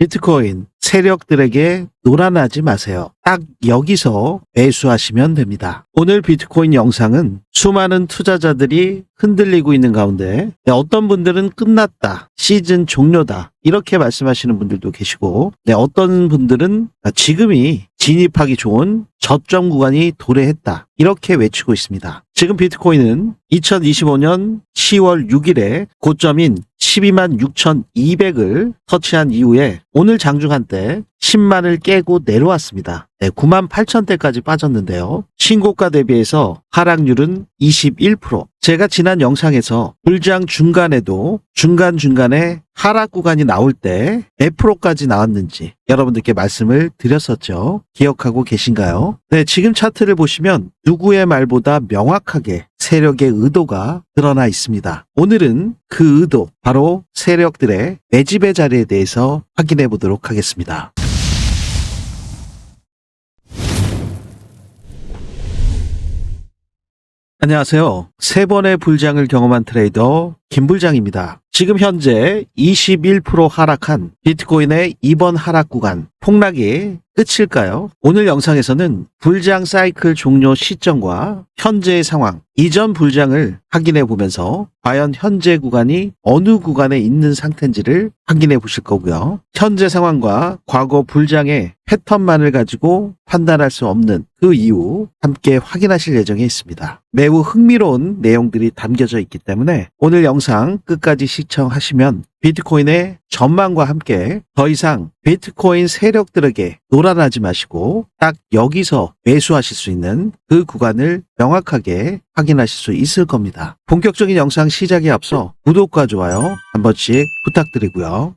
비트코인 세력들에게 놀아나지 마세요. 딱 여기서 매수하시면 됩니다. 오늘 비트코인 영상은 수많은 투자자들이 흔들리고 있는 가운데 어떤 분들은 끝났다, 시즌 종료다 이렇게 말씀하시는 분들도 계시고 어떤 분들은 지금이 진입하기 좋은 저점 구간이 도래했다 이렇게 외치고 있습니다. 지금 비트코인은 2025년 10월 6일에 고점인 12만 6,200을 터치한 이후에 오늘 장중한 때 10만을 깨고 내려왔습니다. 9만 8천대까지 빠졌는데요. 신고가 대비해서 하락률은 21%. 제가 지난 영상에서 불장 중간에도 중간중간에 하락 구간이 나올 때 몇 프로까지 나왔는지 여러분들께 말씀을 드렸었죠. 기억하고 계신가요? 네, 지금 차트를 보시면 누구의 말보다 명확하게 세력의 의도가 드러나 있습니다. 오늘은 그 의도, 바로 세력들의 매집의 자리에 대해서 확인해 보도록 하겠습니다. 안녕하세요. 3번의 불장을 경험한 트레이더 김불장입니다. 지금 현재 21% 하락한 비트코인의 이번 하락 구간, 폭락이 끝일까요? 오늘 영상에서는 불장 사이클 종료 시점과 현재의 상황, 이전 불장을 확인해 보면서 과연 현재 구간이 어느 구간에 있는 상태인지를 확인해 보실 거고요. 현재 상황과 과거 불장의 패턴만을 가지고 판단할 수 없는 그 이유 함께 확인하실 예정에 있습니다. 매우 흥미로운 내용들이 담겨져 있기 때문에 오늘 영상 끝까지 시청하시면 비트코인의 전망과 함께 더 이상 비트코인 세력들에게 놀아나지 마시고 딱 여기서 매수하실 수 있는 그 구간을 명확하게 확인하실 수 있을 겁니다. 본격적인 영상 시작에 앞서 구독과 좋아요 한 번씩 부탁드리고요.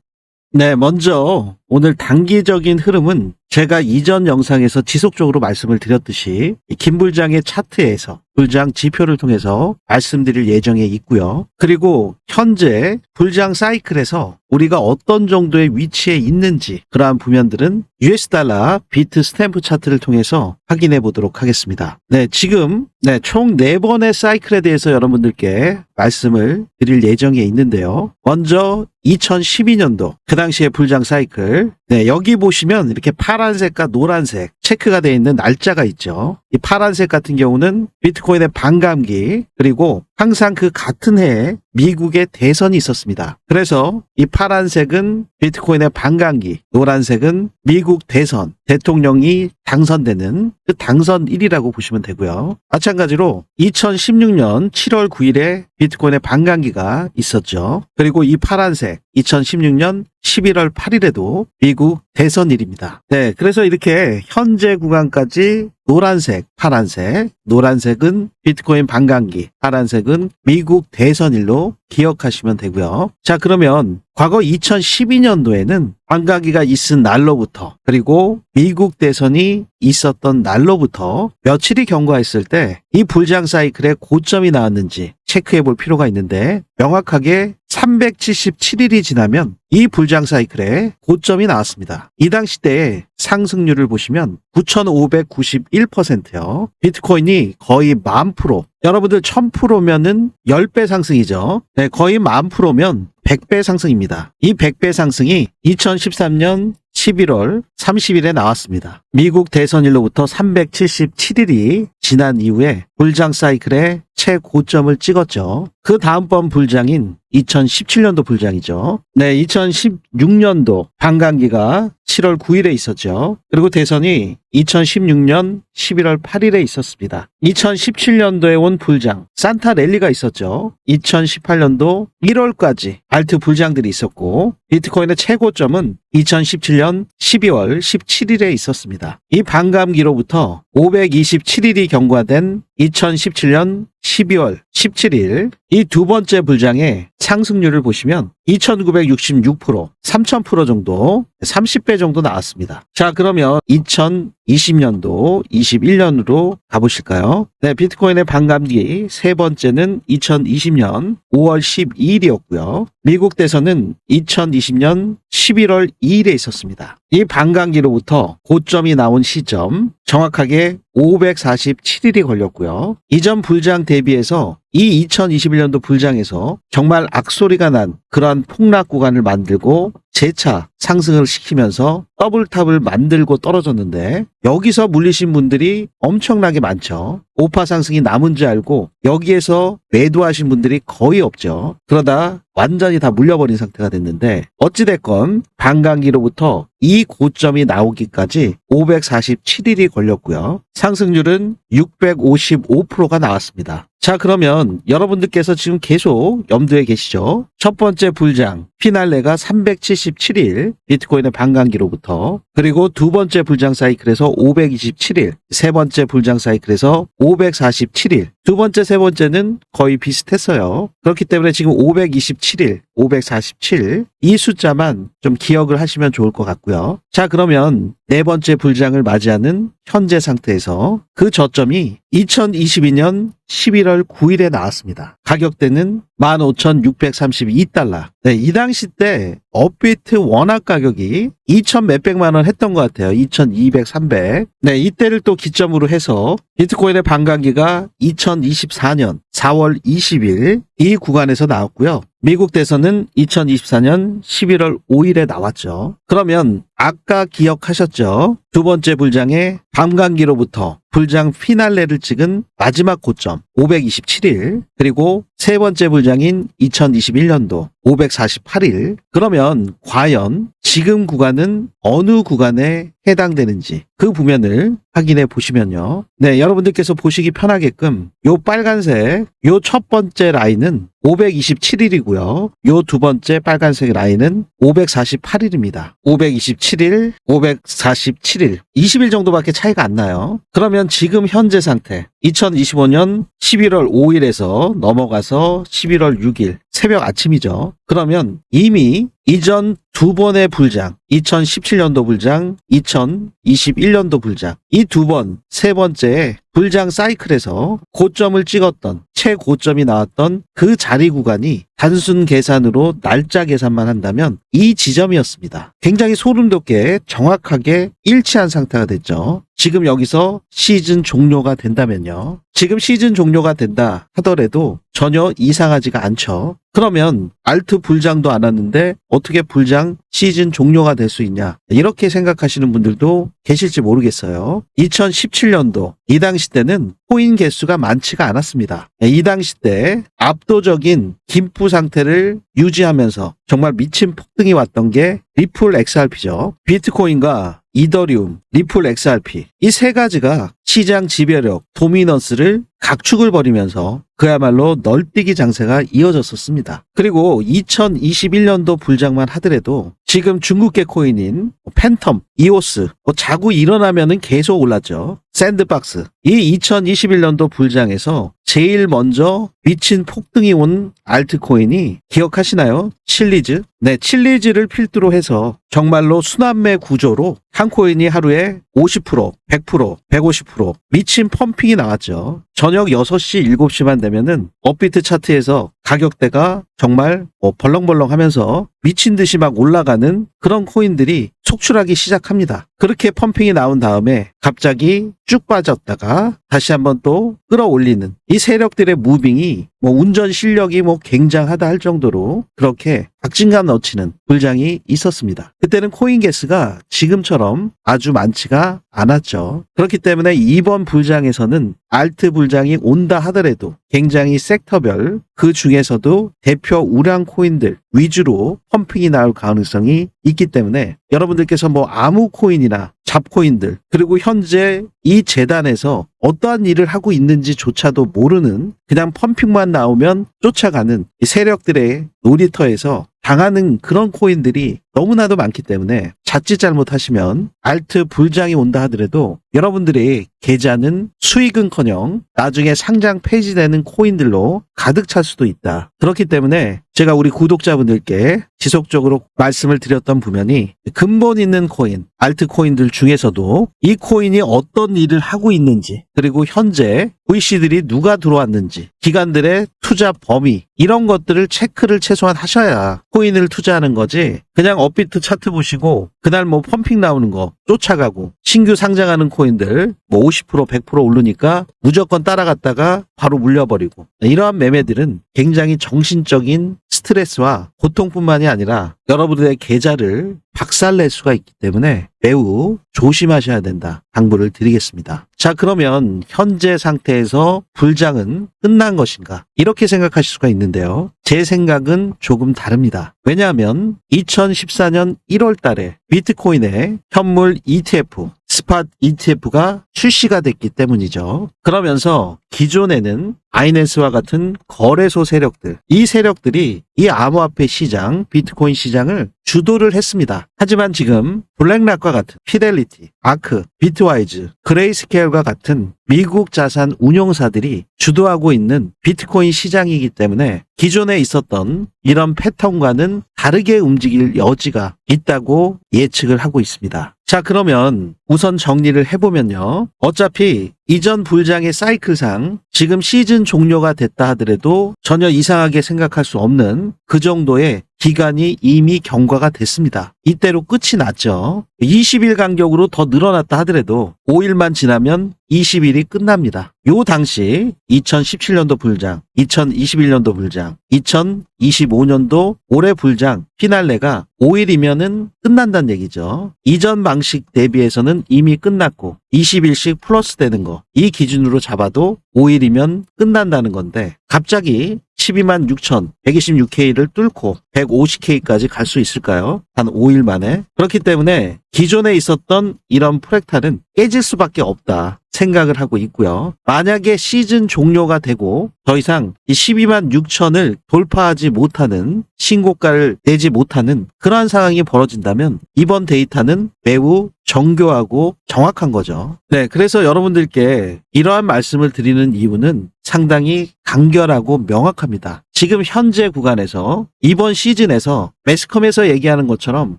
네, 먼저 오늘 단기적인 흐름은 제가 이전 영상에서 지속적으로 말씀을 드렸듯이 김불장의 차트에서 불장 지표를 통해서 말씀드릴 예정에 있고요. 그리고 현재 불장 사이클에서 우리가 어떤 정도의 위치에 있는지 그러한 부면들은 US 달러 비트 스탬프 차트를 통해서 확인해 보도록 하겠습니다. 네, 지금 총 4번의 사이클에 대해서 여러분들께 말씀을 드릴 예정에 있는데요. 먼저 2012년도 그 당시에 불장 사이클, 여기 보시면 이렇게 파란색과 노란색 체크가 되어 있는 날짜가 있죠. 이 파란색 같은 경우는 비트코인의 반감기, 그리고 항상 그 같은 해에 미국의 대선이 있었습니다. 그래서 이 파란색은 비트코인의 반감기, 노란색은 미국 대선, 대통령이 당선되는 그 당선일이라고 보시면 되고요. 마찬가지로 2016년 7월 9일에 비트코인의 반감기가 있었죠. 그리고 이 파란색 2016년 11월 8일에도 미국 대선일입니다. 네, 그래서 이렇게 현재 구간까지 노란색, 파란색, 노란색은 비트코인 반감기, 파란색은 미국 대선일로 기억하시면 되고요. 자, 그러면 과거 2012년도에는 반감기가 있은 날로부터 그리고 미국 대선이 있었던 날로부터 며칠이 경과했을 때 이 불장 사이클의 고점이 나왔는지 체크해 볼 필요가 있는데 명확하게 377일이 지나면 이 불장 사이클의 고점이 나왔습니다. 이 당시 때의 상승률을 보시면 9,591%요. 비트코인이 거의 10,000%. 여러분들 1000%면은 10배 상승이죠. 네, 거의 10,000%면 100배 상승입니다. 이 100배 상승이 2013년 11월 30일에 나왔습니다. 미국 대선일로부터 377일이 지난 이후에 불장 사이클의 최고점을 찍었죠. 그 다음번 불장인 2017년도 불장이죠. 네, 2016년도 반감기가 7월 9일에 있었죠. 그리고 대선이 2016년 11월 8일에 있었습니다. 2017년도에 온 불장, 산타 랠리가 있었죠. 2018년도 1월까지 알트 불장들이 있었고 비트코인의 최고점은 2017년 12월 17일에 있었습니다. 이 반감기로부터 527일이 경과된 2017년 12월 17일 이 두 번째 불장의 상승률을 보시면 2966%, 3000% 정도, 30배 정도 나왔습니다. 자, 그러면 2020년도, 21년으로 가보실까요? 네, 비트코인의 반감기 세 번째는 2020년 5월 12일이었고요. 미국 대선은 2020년 11월 2일에 있었습니다. 이 반감기로부터 고점이 나온 시점 정확하게 547일이 걸렸고요. 이전 불장 대비해서 이 2021년도 불장에서 정말 악소리가 난 그러한 폭락 구간을 만들고 재차 상승을 시키면서 더블탑을 만들고 떨어졌는데 여기서 물리신 분들이 엄청나게 많죠. 5파 상승이 남은 줄 알고 여기에서 매도하신 분들이 거의 없죠. 그러다 완전히 다 물려버린 상태가 됐는데 어찌됐건 반감기로부터 이 고점이 나오기까지 547일이 걸렸고요. 상승률은 655%가 나왔습니다. 자, 그러면 여러분들께서 지금 계속 염두에 계시죠? 첫 번째 불장 피날레가 377일 비트코인의 반감기로부터, 그리고 두 번째 불장 사이클에서 527일, 세 번째 불장 사이클에서 547일, 두 번째, 세 번째는 거의 비슷했어요. 그렇기 때문에 지금 527일, 547, 이 숫자만 좀 기억을 하시면 좋을 것 같고요. 자, 그러면 네 번째 불장을 맞이하는 현재 상태에서 그 저점이 2022년 11월 9일에 나왔습니다. 가격대는 15,632달러. 네, 이 당시 때 업비트 원화 가격이 2천 몇백만 원 했던 것 같아요. 2,200, 300. 네, 이때를 또 기점으로 해서 비트코인의 반감기가 2024년 4월 20일 이 구간에서 나왔고요. 미국 대선은 2024년 11월 5일에 나왔죠. 그러면 아까 기억하셨죠? 두 번째 불장의 반감기로부터 불장 피날레를 찍은 마지막 고점 527일, 그리고 세 번째 불장인 2021년도 548일. 그러면 과연 지금 구간은 어느 구간에 해당되는지 그 부면을 확인해 보시면요. 네, 여러분들께서 보시기 편하게끔 요 빨간색 요 첫 번째 라인은 527일이고요. 요 두 번째 빨간색 라인은 548일입니다. 527일, 547일, 20일 정도밖에 차이가 안 나요. 그러면 지금 현재 상태 2025년 11월 5일에서 넘어가서 11월 6일 새벽 아침이죠. 그러면 이미 이전 두 번의 불장, 2017년도 불장, 2021년도 불장, 이 두 번, 세 번째 불장 사이클에서 고점을 찍었던, 최고점이 나왔던 그 자리 구간이 단순 계산으로 날짜 계산만 한다면 이 지점이었습니다. 굉장히 소름 돋게 정확하게 일치한 상태가 됐죠. 지금 여기서 시즌 종료가 된다면요. 지금 시즌 종료가 된다 하더라도 전혀 이상하지가 않죠. 그러면 알트 불장도 안 왔는데 어떻게 불장 시즌 종료가 될 수 있냐, 이렇게 생각하시는 분들도 계실지 모르겠어요. 2017년도 이 당시 때는 코인 개수가 많지가 않았습니다. 이 당시 때 압도적인 김프 상태를 유지하면서 정말 미친 폭등이 왔던 게 리플 XRP죠. 비트코인과 이더리움, 리플 XRP, 이 세 가지가 시장 지배력, 도미넌스를 각축을 벌이면서 그야말로 널뛰기 장세가 이어졌었습니다. 그리고 2021년도 불장만 하더라도 지금 중국계 코인인 팬텀, 이오스, 자고 일어나면은 계속 올랐죠. 샌드박스, 이 2021년도 불장에서 제일 먼저 미친 폭등이 온 알트코인이 기억하시나요? 칠리즈? 네, 칠리즈를 필두로 해서 정말로 순환매 구조로 한 코인이 하루에 50%, 100%, 150% 미친 펌핑이 나왔죠. 저녁 6시, 7시만 되면은 업비트 차트에서 가격대가 정말 벌렁벌렁 하면서 미친 듯이 막 올라가는 그런 코인들이 속출하기 시작합니다. 그렇게 펌핑이 나온 다음에 갑자기 쭉 빠졌다가 다시 한번 또 끌어올리는 이 세력들의 무빙이 운전 실력이 굉장하다 할 정도로 그렇게 박진감 넘치는 불장이 있었습니다. 그때는 코인 개수가 지금처럼 아주 많지가 않았죠. 그렇기 때문에 이번 불장에서는 알트 불장이 온다 하더라도 굉장히 섹터별, 그 중에서도 대표 우량 코인들 위주로 펌핑이 나올 가능성이 있기 때문에 여러분들께서 아무 코인이나 잡코인들, 그리고 현재 이 재단에서 어떠한 일을 하고 있는지조차도 모르는, 그냥 펌핑만 나오면 쫓아가는 이 세력들의 놀이터에서 당하는 그런 코인들이 너무나도 많기 때문에 자칫 잘못하시면 알트 불장이 온다 하더라도 여러분들의 계좌는 수익은커녕 나중에 상장 폐지되는 코인들로 가득 찰 수도 있다. 그렇기 때문에 제가 우리 구독자분들께 지속적으로 말씀을 드렸던 부면이 근본 있는 코인, 알트 코인들 중에서도 이 코인이 어떤 일을 하고 있는지, 그리고 현재 VC들이 누가 들어왔는지, 기관들의 투자 범위, 이런 것들을 체크를 최소한 하셔야 코인을 투자하는 거지, 그냥 업비트 차트 보시고 그날 펌핑 나오는 거 쫓아가고 신규 상장하는 코인들 50%, 100% 오르니까 무조건 따라갔다가 바로 물려버리고, 이러한 매매들은 굉장히 정신적인 스트레스와 고통뿐만이 아니라 여러분들의 계좌를 박살낼 수가 있기 때문에 매우 조심하셔야 된다. 당부를 드리겠습니다. 자, 그러면 현재 상태에서 불장은 끝난 것인가? 이렇게 생각하실 수가 있는데요. 제 생각은 조금 다릅니다. 왜냐하면 2014년 1월 달에 비트코인의 현물 ETF, 스팟 ETF가 출시가 됐기 때문이죠. 그러면서 기존에는 바이낸스와 같은 거래소 세력들, 이 세력들이 이 암호화폐 시장, 비트코인 시장을 주도를 했습니다. 하지만 지금 블랙락과 같은 피델리티, 아크, 비트와이즈, 그레이스케일과 같은 미국 자산 운용사들이 주도하고 있는 비트코인 시장이기 때문에 기존에 있었던 이런 패턴과는 다르게 움직일 여지가 있다고 예측을 하고 있습니다. 자, 그러면 우선 정리를 해보면요. 어차피 이전 불장의 사이클상 지금 시즌 종료가 됐다 하더라도 전혀 이상하게 생각할 수 없는 그 정도의 기간이 이미 경과가 됐습니다. 이때로 끝이 났죠. 20일 간격으로 더 늘어났다 하더라도 5일만 지나면 20일이 끝납니다. 요 당시 2017년도 불장, 2021년도 불장, 2025년도 올해 불장 피날레가 5일이면은 끝난다는 얘기죠. 이전 방식 대비해서는 이미 끝났고 20일씩 플러스 되는 거, 이 기준으로 잡아도 5일이면 끝난다는 건데 갑자기 12만 6천 126K를 뚫고 150K까지 갈 수 있을까요? 한 5일 만에. 그렇기 때문에 기존에 있었던 이런 프랙탈은 깨질 수밖에 없다 생각을 하고 있고요. 만약에 시즌 종료가 되고 더 이상 이 12만 6천을 돌파하지 못하는 신고가를 내지 못하는 그러한 상황이 벌어진다면 이번 데이터는 매우 정교하고 정확한 거죠. 네, 그래서 여러분들께 이러한 말씀을 드리는 이유는 상당히 간결하고 명확합니다. 지금 현재 구간에서 이번 시즌에서 매스컴에서 얘기하는 것처럼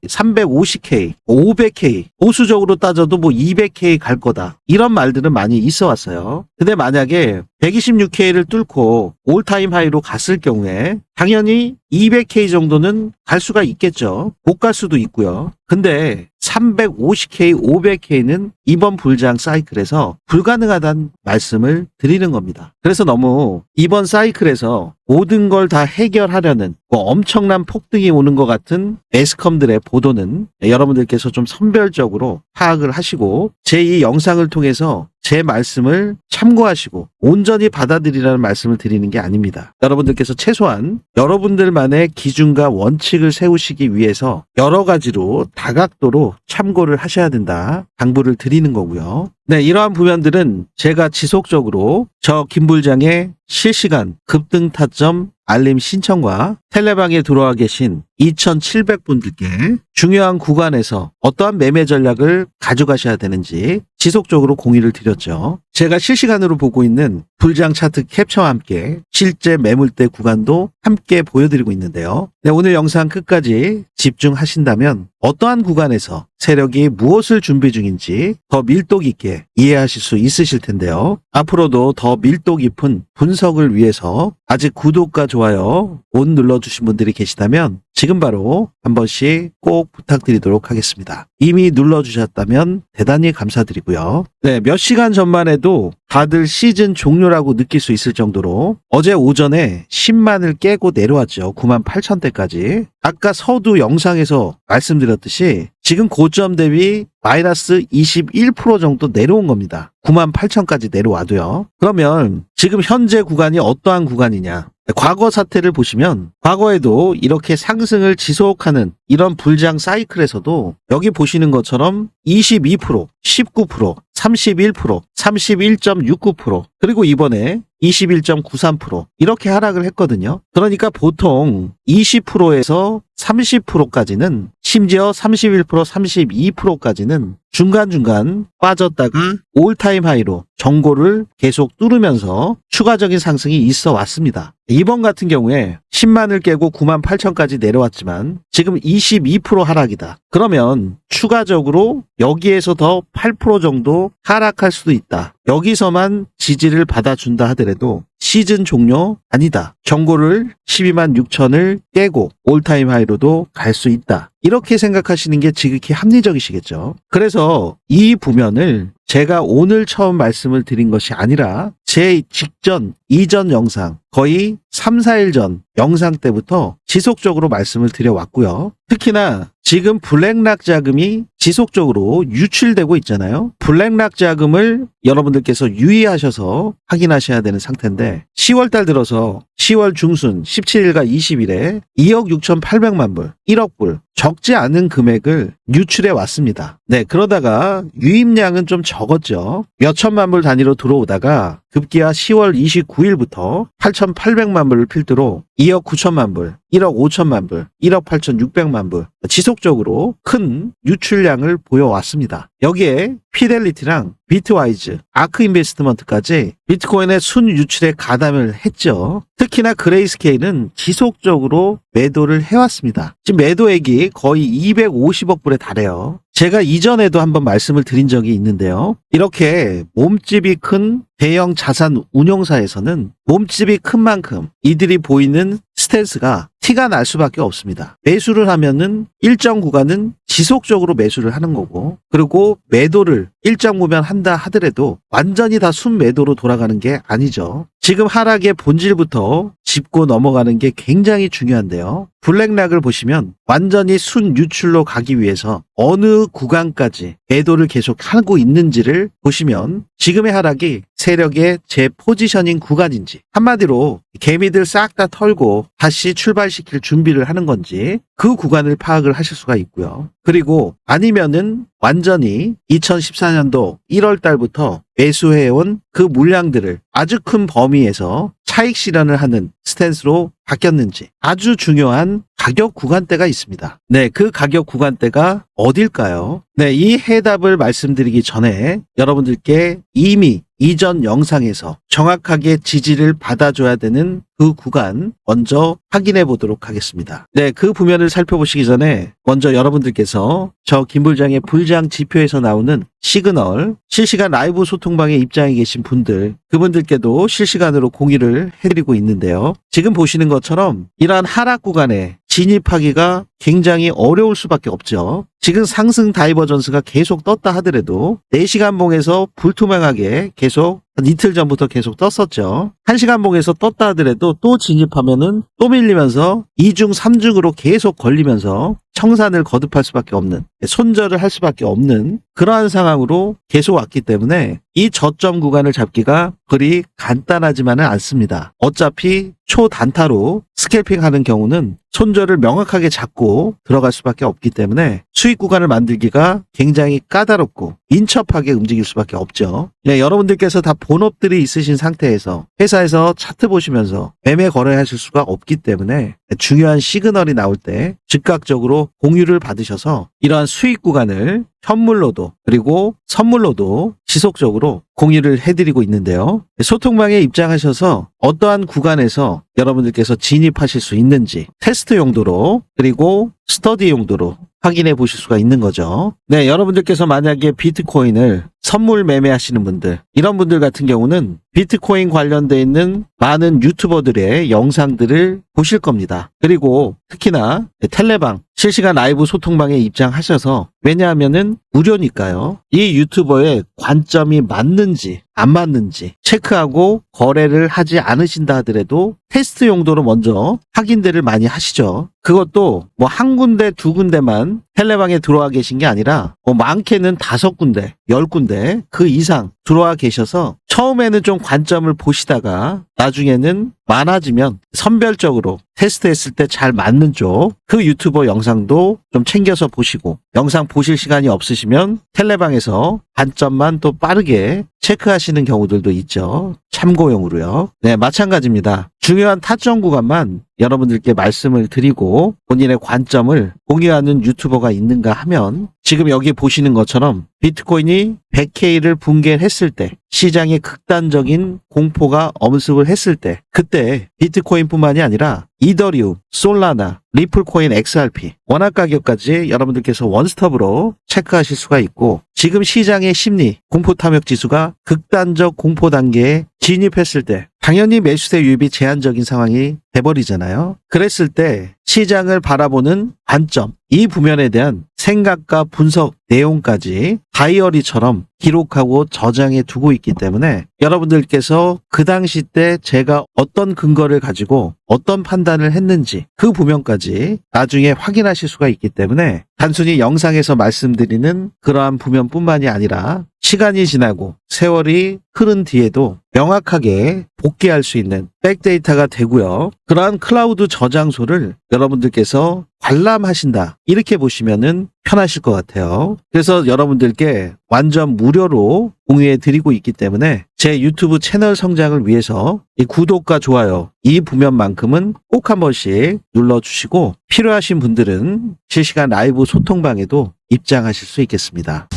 350K, 500K, 보수적으로 따져도 뭐 200K 갈 거다. 이런 말들은 많이 있어 왔어요. 근데 만약에 126K를 뚫고 올타임 하이로 갔을 경우에 당연히 200K 정도는 갈 수가 있겠죠. 못 갈 수도 있고요. 근데 350K, 500K는 이번 불장 사이클에서 불가능하다는 말씀을 드리는 겁니다. 그래서 너무 이번 사이클에서 모든 걸 다 해결하려는 엄청난 폭등이 오는 것 같은 매스컴들의 보도는 여러분들께서 좀 선별적으로 파악을 하시고 제 이 영상을 통해서 제 말씀을 참고하시고 온전히 받아들이라는 말씀을 드리는 게 아닙니다. 여러분들께서 최소한 여러분들만의 기준과 원칙을 세우시기 위해서 여러 가지로 다각도로 참고를 하셔야 된다. 당부를 드리는 거고요. 네, 이러한 부면들은 제가 지속적으로 저 김불장의 실시간 급등 타점 알림 신청과 텔레방에 들어와 계신 2,700분들께 중요한 구간에서 어떠한 매매 전략을 가져가셔야 되는지 지속적으로 공유를 드렸죠. 제가 실시간으로 보고 있는 불장 차트 캡처와 함께 실제 매물대 구간도 함께 보여드리고 있는데요. 네, 오늘 영상 끝까지 집중하신다면 어떠한 구간에서 세력이 무엇을 준비 중인지 더 밀도 깊게 이해하실 수 있으실 텐데요. 앞으로도 더 밀도 깊은 분석을 위해서 아직 구독과 좋아요 못 눌러주신 분들이 계시다면 지금 바로 한 번씩 꼭 부탁드리도록 하겠습니다. 이미 눌러주셨다면 대단히 감사드리고요. 네, 몇 시간 전만 해도 다들 시즌 종료라고 느낄 수 있을 정도로 어제 오전에 10만을 깨고 내려왔죠. 98,000대까지. 아까 서두 영상에서 말씀드렸듯이 지금 고점 대비 마이너스 21% 정도 내려온 겁니다. 98,000까지 내려와도요. 그러면 지금 현재 구간이 어떠한 구간이냐? 과거 사태를 보시면 과거에도 이렇게 상승을 지속하는 이런 불장 사이클에서도 여기 보시는 것처럼 22%, 19%, 31%, 31.69% 그리고 이번에 21.93% 이렇게 하락을 했거든요. 그러니까 보통 20%에서 30%까지는 심지어 31%, 32%까지는 중간중간 빠졌다가 올타임 하이로 정고를 계속 뚫으면서 추가적인 상승이 있어 왔습니다. 이번 같은 경우에 10만을 깨고 98,000까지 내려왔지만 지금 22% 하락이다. 그러면 추가적으로 여기에서 더 8% 정도 하락할 수도 있다. 여기서만 지지를 받아준다 하더라도 시즌 종료 아니다. 정고를 12만 6천을 깨고 올타임 하이로도 갈 수 있다. 이렇게 생각하시는 게 지극히 합리적이시겠죠. 그래서 이 부면을 제가 오늘 처음 말씀을 드린 것이 아니라 제 이전 영상 거의 3, 4일 전 영상 때부터 지속적으로 말씀을 드려왔고요. 특히나 지금 블랙락 자금이 지속적으로 유출되고 있잖아요. 블랙락 자금을 여러분들께서 유의하셔서 확인하셔야 되는 상태인데 10월달 들어서 10월 중순 17일과 20일에 2억 6,800만 불, 1억 불 적지 않은 금액을 유출해 왔습니다. 네, 그러다가 유입량은 좀 적었죠. 몇 천만 불 단위로 들어오다가 급기야 10월 29일부터 8,800만 불을 필두로 2억 9천만 불, 1억 5천만 불, 1억 8,600만 불 지속적으로 큰 유출량을 보여왔습니다. 여기에 피델리티랑 비트와이즈, 아크 인베스트먼트까지 비트코인의 순 유출에 가담을 했죠. 특히나 그레이스케일은 지속적으로 매도를 해왔습니다. 지금 매도액이 거의 250억 불에 달해요. 제가 이전에도 한번 말씀을 드린 적이 있는데요. 이렇게 몸집이 큰 대형 자산 운용사에서는 몸집이 큰 만큼 이들이 보이는 스탠스가 티가 날 수밖에 없습니다. 매수를 하면은 일정 구간은 지속적으로 매수를 하는 거고, 그리고 매도를 일정 구간 한다 하더라도 완전히 다 순매도로 돌아가는 게 아니죠. 지금 하락의 본질부터 짚고 넘어가는 게 굉장히 중요한데요. 블랙락을 보시면 완전히 순 유출로 가기 위해서 어느 구간까지 매도를 계속 하고 있는지를 보시면 지금의 하락이 세력의 재포지셔닝 구간인지, 한마디로 개미들 싹 다 털고 다시 출발시킬 준비를 하는 건지 그 구간을 파악을 하실 수가 있고요. 그리고 아니면은 완전히 2014년도 1월 달부터 매수해온 그 물량들을 아주 큰 범위에서 차익 실현을 하는 스탠스로 바뀌었는지 아주 중요한 가격 구간대가 있습니다. 네, 그 가격 구간대가 어딜까요? 네, 이 해답을 말씀드리기 전에 여러분들께 이미 이전 영상에서 정확하게 지지를 받아줘야 되는 그 구간 먼저 확인해 보도록 하겠습니다. 네, 그 부면을 살펴보시기 전에 먼저 여러분들께서 저 김불장의 불장 지표에서 나오는 시그널 실시간 라이브 소통방에 입장해 계신 분들, 그분들께도 실시간으로 공유를 해드리고 있는데요. 지금 보시는 것처럼 이러한 하락 구간에 진입하기가 굉장히 어려울 수밖에 없죠. 지금 상승 다이버전스가 계속 떴다 하더라도 4시간 봉에서 불투명하게 계속 한 이틀 전부터 계속 떴었죠. 1시간 봉에서 떴다 하더라도 또 진입하면은 또 밀리면서 2중, 3중으로 계속 걸리면서 청산을 거듭할 수밖에 없는, 손절을 할 수밖에 없는 그러한 상황으로 계속 왔기 때문에 이 저점 구간을 잡기가 그리 간단하지만은 않습니다. 어차피 초단타로 스캘핑 하는 경우는 손절을 명확하게 잡고 들어갈 수밖에 없기 때문에 수익 구간을 만들기가 굉장히 까다롭고 민첩하게 움직일 수밖에 없죠. 네, 여러분들께서 다 본업들이 있으신 상태에서 회사에서 차트 보시면서 매매 거래하실 수가 없기 때문에 중요한 시그널이 나올 때 즉각적으로 공유를 받으셔서 이러한 수익 구간을 현물로도 그리고 선물로도 지속적으로 공유를 해드리고 있는데요. 소통방에 입장하셔서 어떠한 구간에서 여러분들께서 진입하실 수 있는지 테스트 용도로 그리고 스터디 용도로 확인해 보실 수가 있는 거죠. 네, 여러분들께서 만약에 비트코인을 선물 매매하시는 분들, 이런 분들 같은 경우는 비트코인 관련돼 있는 많은 유튜버들의 영상들을 보실 겁니다. 그리고 특히나 텔레방, 실시간 라이브 소통방에 입장하셔서, 왜냐하면은 무료니까요. 이 유튜버의 관점이 맞는지 안 맞는지 체크하고 거래를 하지 않으신다 하더라도 테스트 용도로 먼저 확인들을 많이 하시죠. 그것도 뭐 한 군데 두 군데만 텔레방에 들어와 계신 게 아니라 뭐 많게는 5군데 10군데 그 이상 들어와 계셔서 처음에는 좀 관점을 보시다가 나중에는 많아지면 선별적으로 테스트했을 때 잘 맞는 쪽 그 유튜버 영상도 좀 챙겨서 보시고, 영상 보실 시간이 없으시면 텔레방에서 관점만 또 빠르게 체크하시는 경우들도 있죠. 참고용으로요. 네, 마찬가지입니다. 중요한 타점 구간만 여러분들께 말씀을 드리고 본인의 관점을 공유하는 유튜버가 있는가 하면, 지금 여기 보시는 것처럼 비트코인이 100K를 붕괴했을 때, 시장에 극단적인 공포가 엄습을 했을 때, 그때 비트코인뿐만이 아니라 이더리움, 솔라나, 리플코인 XRP 원화 가격까지 여러분들께서 원스톱으로 체크하실 수가 있고, 지금 시장의 심리, 공포 탐욕 지수가 극단적 공포 단계에 진입했을 때 당연히 매수세 유입이 제한적인 상황이 돼버리잖아요. 그랬을 때 시장을 바라보는 관점, 이 부면에 대한 생각과 분석 내용까지 다이어리처럼 기록하고 저장해 두고 있기 때문에 여러분들께서 그 당시 때 제가 어떤 근거를 가지고 어떤 판단을 했는지 그 부면까지 나중에 확인하실 수가 있기 때문에 단순히 영상에서 말씀드리는 그러한 부면뿐만이 아니라 시간이 지나고 세월이 흐른 뒤에도 명확하게 복귀할 수 있는 백데이터가 되고요. 그러한 클라우드 저장소를 여러분들께서 관람하신다, 이렇게 보시면은 편하실 것 같아요. 그래서 여러분들께 완전 무료로 공유해 드리고 있기 때문에 제 유튜브 채널 성장을 위해서 이 구독과 좋아요, 이 부면만큼은 꼭 한 번씩 눌러주시고 필요하신 분들은 실시간 라이브 소통방에도 입장하실 수 있겠습니다.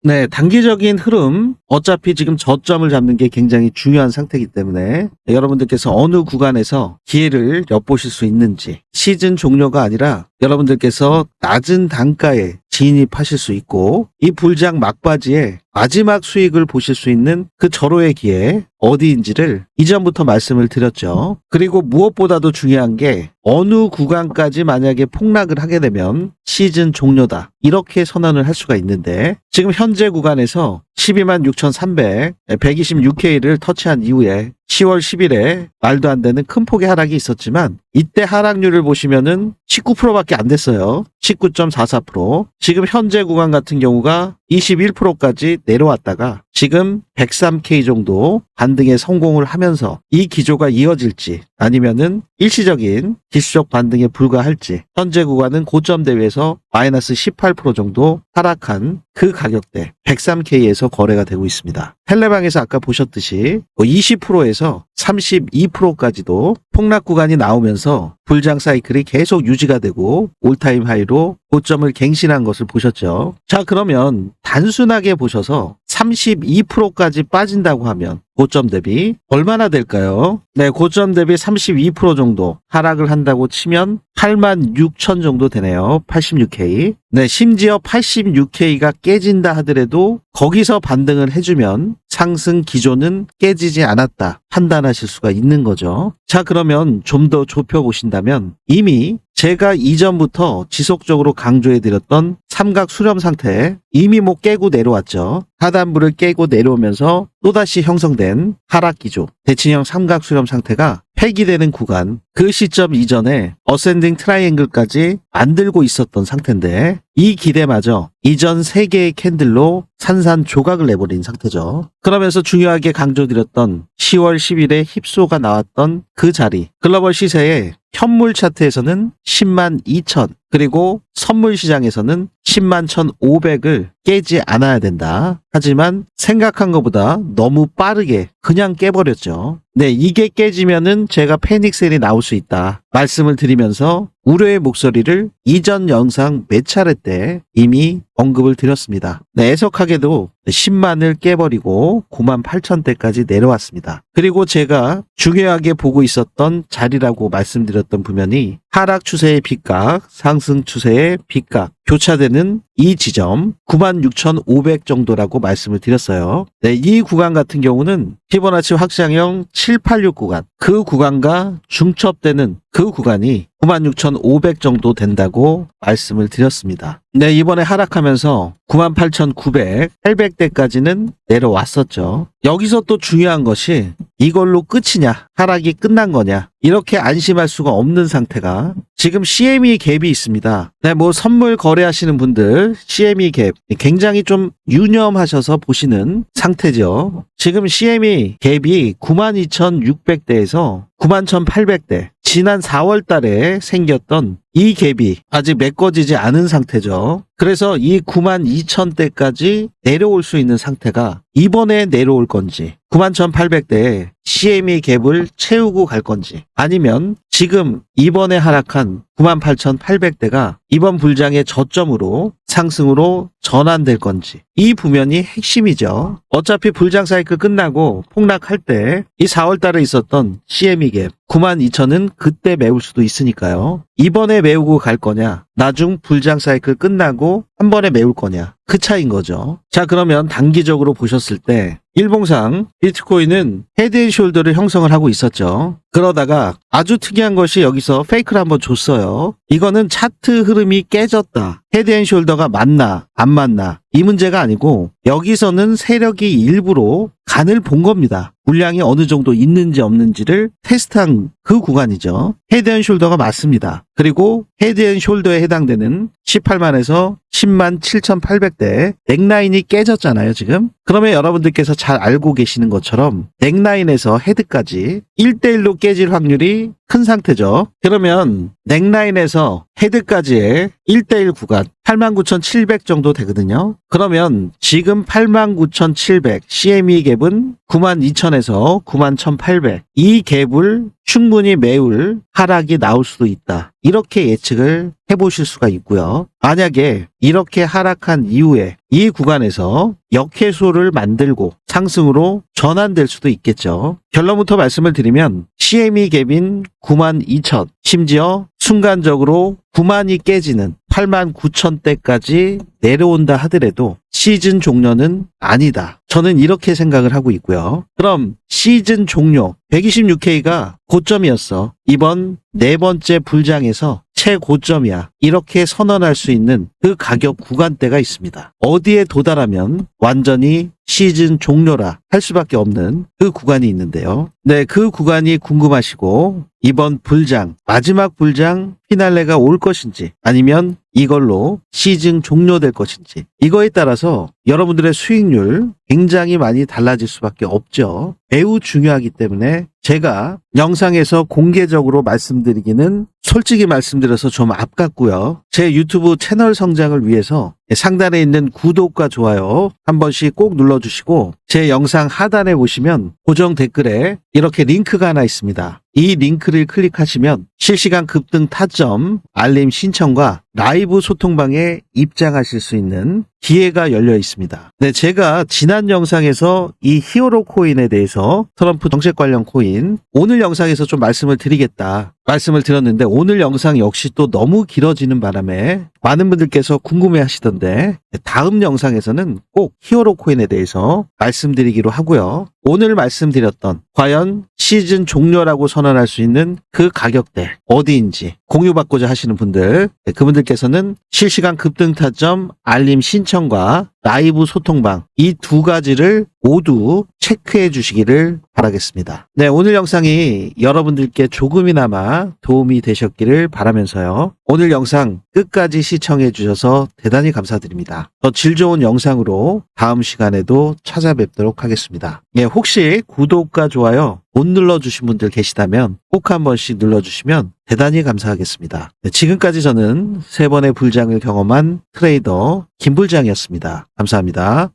네, 단기적인 흐름, 어차피 지금 저점을 잡는 게 굉장히 중요한 상태이기 때문에 여러분들께서 어느 구간에서 기회를 엿보실 수 있는지, 시즌 종료가 아니라 여러분들께서 낮은 단가에 진입하실 수 있고 이 불장 막바지에 마지막 수익을 보실 수 있는 그 절호의 기회 어디인지를 이전부터 말씀을 드렸죠. 그리고 무엇보다도 중요한 게 어느 구간까지 만약에 폭락을 하게 되면 시즌 종료다, 이렇게 선언을 할 수가 있는데 지금 현재 구간에서 126,300, 126K를 터치한 이후에 10월 10일에 말도 안 되는 큰 폭의 하락이 있었지만 이때 하락률을 보시면은 19%밖에 안 됐어요. 19.44%. 지금 현재 구간 같은 경우가 21%까지 내려왔다가 지금 103K 정도 반등에 성공을 하면서 이 기조가 이어질지 아니면은 일시적인 기술적 반등에 불과할지, 현재 구간은 고점 대비해서 마이너스 18% 정도 하락한 그 가격대 103K에서 거래가 되고 있습니다. 텔레방에서 아까 보셨듯이 20%에서 32%까지도 폭락 구간이 나오면서 불장 사이클이 계속 유지가 되고 올타임 하이로 고점을 갱신한 것을 보셨죠. 자, 그러면 단순하게 보셔서 32%까지 빠진다고 하면 고점 대비 얼마나 될까요? 네, 고점 대비 32% 정도 하락을 한다고 치면 86,000 정도 되네요. 86K. 네, 심지어 86K가 깨진다 하더라도 거기서 반등을 해주면 상승 기조는 깨지지 않았다 판단하실 수가 있는 거죠. 자, 그러면 좀 더 좁혀보신다면 이미 제가 이전부터 지속적으로 강조해드렸던 삼각 수렴 상태 이미 깨고 내려왔죠. 하단부를 깨고 내려오면서 또다시 형성된 하락 기조, 대칭형 삼각 수렴 상태가 폐기되는 구간, 그 시점 이전에 어센딩 트라이앵글까지 만들고 있었던 상태인데 이 기대마저 이전 3개의 캔들로 산산조각을 내버린 상태죠. 그러면서 중요하게 강조드렸던 10월 10일에 힙소가 나왔던 그 자리, 글로벌 시세의 현물 차트에서는 102,000, 그리고 선물 시장에서는 101,500을 깨지 않아야 된다. 하지만 생각한 것보다 너무 빠르게 그냥 깨버렸죠. 네, 이게 깨지면은 제가 패닉셀이 나올 수 있다 말씀을 드리면서 우려의 목소리를 이전 영상 몇 차례 때 이미 언급을 드렸습니다. 네, 애석하게도 10만을 깨버리고 98,000대까지 내려왔습니다. 그리고 제가 중요하게 보고 있었던 자리라고 말씀드렸던 부면이 하락 추세의 빗각, 상승 추세의 빗각 교차되는 이 지점 96,500 정도라고 말씀을 드렸어요. 네, 이 구간 같은 경우는 피보나치 확장형 786 구간, 그 구간과 중첩되는 그 구간이 96,500 정도 된다고 말씀을 드렸습니다. 네, 이번에 하락하면서 98,900, 800대까지는 내려왔었죠. 여기서 또 중요한 것이 이걸로 끝이냐, 하락이 끝난 거냐, 이렇게 안심할 수가 없는 상태가 지금 CME 갭이 있습니다. 네, 선물 거래하시는 분들 CME 갭 굉장히 좀 유념하셔서 보시는 상태죠. 지금 CME 갭이 92,600대에서 91,800대, 지난 4월 달에 생겼던 이 갭이 아직 메꿔지지 않은 상태죠. 그래서 이 92,000대까지 내려올 수 있는 상태가 이번에 내려올 건지 91,800대에 CME 갭을 채우고 갈 건지, 아니면 지금 이번에 하락한 98,800대가 이번 불장의 저점으로 상승으로 전환될 건지, 이 부면이 핵심이죠. 어차피 불장 사이클 끝나고 폭락할 때 이 4월 달에 있었던 CME 갭 92,000은 그때 메울 수도 있으니까요. 이번에 메우고 갈 거냐, 나중 불장 사이클 끝나고 한 번에 메울 거냐, 그 차이인 거죠. 자, 그러면 단기적으로 보셨을 때 일봉상 비트코인은 헤드앤숄더를 형성을 하고 있었죠. 그러다가 아주 특이한 것이 여기서 페이크를 한번 줬어요. 이거는 차트 흐름이 깨졌다, 헤드앤숄더가 맞나 안 맞나, 이 문제가 아니고 여기서는 세력이 일부러 간을 본 겁니다. 물량이 어느 정도 있는지 없는지를 테스트한 그 구간이죠. 헤드앤숄더가 맞습니다. 그리고 헤드앤숄더에 해당되는 18만에서 10만 7,800대 넥라인이 깨졌잖아요, 지금. 그러면 여러분들께서 잘 알고 계시는 것처럼 넥라인에서 헤드까지 1대1로 깨질 확률이 큰 상태죠. 그러면 넥라인에서 헤드까지의 1대1 구간 89,700 정도 되거든요. 그러면 지금 89,700 CME 갭은 92,000에서 91,800, 이 갭을 충분히 메울 하락이 나올 수도 있다, 이렇게 예측을 해보실 수가 있고요. 만약에 이렇게 하락한 이후에 이 구간에서 역회소를 만들고 상승으로 전환될 수도 있겠죠. 결론부터 말씀을 드리면 CME 갭인 92,000, 심지어 순간적으로 9만이 깨지는 89,000대까지 내려온다 하더라도 시즌 종료는 아니다, 저는 이렇게 생각을 하고 있고요. 그럼 시즌 종료 126K가 고점이었어, 이번 네 번째 불장에서 최고점이야, 이렇게 선언할 수 있는 그 가격 구간대가 있습니다. 어디에 도달하면 완전히 시즌 종료라 할 수밖에 없는 그 구간이 있는데요. 네, 그 구간이 궁금하시고 이번 불장, 마지막 불장 피날레가 올 것인지 아니면 이걸로 시즌 종료될 것인지, 이거에 따라서 여러분들의 수익률 굉장히 많이 달라질 수밖에 없죠. 매우 중요하기 때문에 제가 영상에서 공개적으로 말씀드리기는 솔직히 말씀드려서 좀 아깝고요. 제 유튜브 채널 성장을 위해서 상단에 있는 구독과 좋아요 한 번씩 꼭 눌러주시고, 제 영상 하단에 보시면 고정 댓글에 이렇게 링크가 하나 있습니다. 이 링크를 클릭하시면 실시간 급등 타점 알림 신청과 라이브 소통방에 입장하실 수 있는 기회가 열려 있습니다. 네, 제가 지난 영상에서 이 히어로 코인에 대해서, 트럼프 정책 관련 코인, 오늘 영상에서 좀 말씀을 드리겠다 말씀을 드렸는데 오늘 영상 역시 또 너무 길어지는 바람에 많은 분들께서 궁금해 하시던데 다음 영상에서는 꼭 히어로 코인에 대해서 말씀드리기로 하고요. 오늘 말씀드렸던 과연 시즌 종료라고 선언할 수 있는 그 가격대 어디인지 공유받고자 하시는 분들, 그분들께서는 실시간 급등 타점 알림 신청과 라이브 소통방, 이 두 가지를 모두 체크해 주시기를 바라겠습니다. 네, 오늘 영상이 여러분들께 조금이나마 도움이 되셨기를 바라면서요. 오늘 영상 끝까지 시청해 주셔서 대단히 감사드립니다. 더 질 좋은 영상으로 다음 시간에도 찾아뵙도록 하겠습니다. 예, 혹시 구독과 좋아요 못 눌러주신 분들 계시다면 꼭 한 번씩 눌러주시면 대단히 감사하겠습니다. 네, 지금까지 저는 세 번의 불장을 경험한 트레이더 김불장이었습니다. 감사합니다.